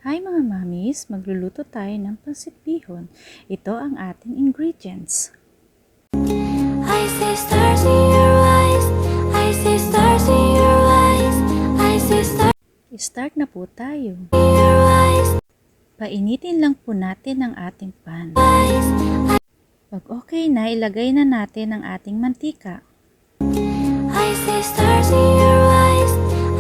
Hi mga mamis, magluluto tayo ng pansit bihon. Ito ang ating ingredients. I see stars in your eyes. I see stars in your eyes. I see stars Start na po tayo. in your eyes. Painitin lang po natin ang ating pan. Eyes. Pag okay na, ilagay na natin ang ating mantika. I see stars in your eyes.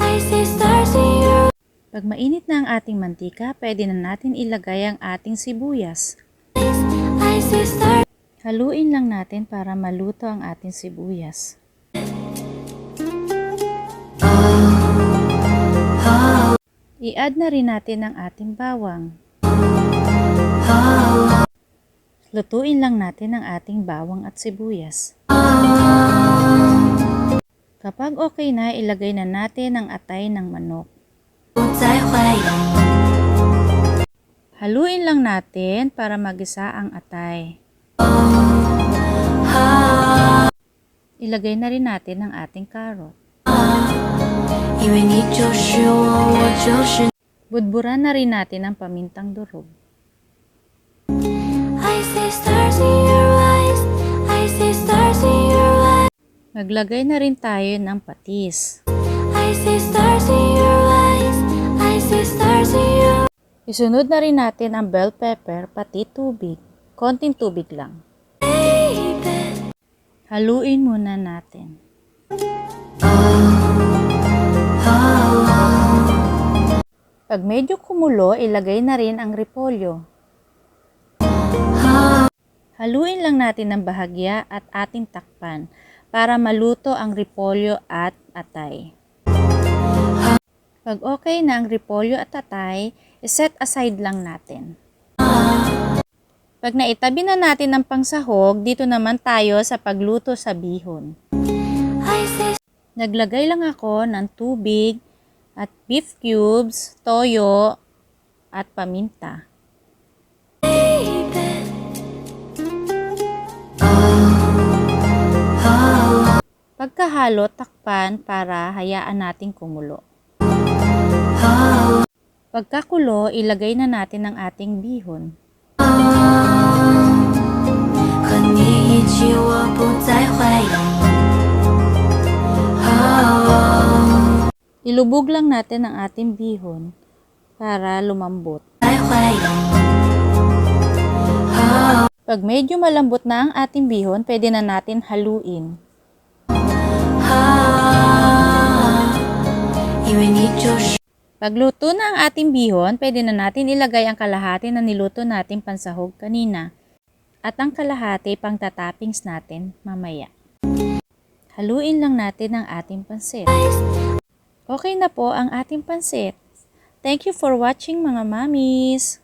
I see stars in your Pag mainit na ang ating mantika, pwede na natin ilagay ang ating sibuyas. eyes. I see stars. Haluin lang natin para maluto ang ating sibuyas. I-add na rin natin ang ating bawang. Lutuin lang natin ang ating bawang at sibuyas. Kapag okay na, ilagay na natin ang atay ng manok. 不再会有 Haluin lang natin para magisa ang atay. Ilagay na rin natin ang ating carrot. 因为你就是我，我就是 Budburan na rin natin ang pamintang durog. I see stars in your eyes. I see stars in your eyes. Maglagay na rin tayo ng patis. I see stars in your eyes. I see stars in your Isunod na rin natin ang bell pepper pati tubig. Konting tubig lang. baby. Haluin muna natin. Pag medyo kumulo, ilagay na rin ang repolyo. Haluin lang natin ng bahagya at ating takpan para maluto ang repolyo at atay. Pag okay na ang repolyo at atay, iset aside lang natin. Pag naitabi na natin ang pangsahog, dito naman tayo sa pagluto sa bihon. I see Naglagay lang ako ng tubig at beef cubes, toyo at paminta. baby. Pagkahalo, takpan para hayaan nating kumulo. Pagkakulo, ilagay na natin ang ating bihon. 和你一起，我不再会有 Ilubog lang natin ang ating bihon para lumambot. 再会有 Pag medyo malambot na ang ating bihon, pwede na natin haluin. 因为你就是 Pagluto na ang ating bihon, pwede na natin ilagay ang kalahati na niluto natin pansahog kanina at ang kalahati pang tatoppings natin mamaya. Haluin lang natin ang ating pansit. Okay na po ang ating pansit. Thank you for watching mga mamis!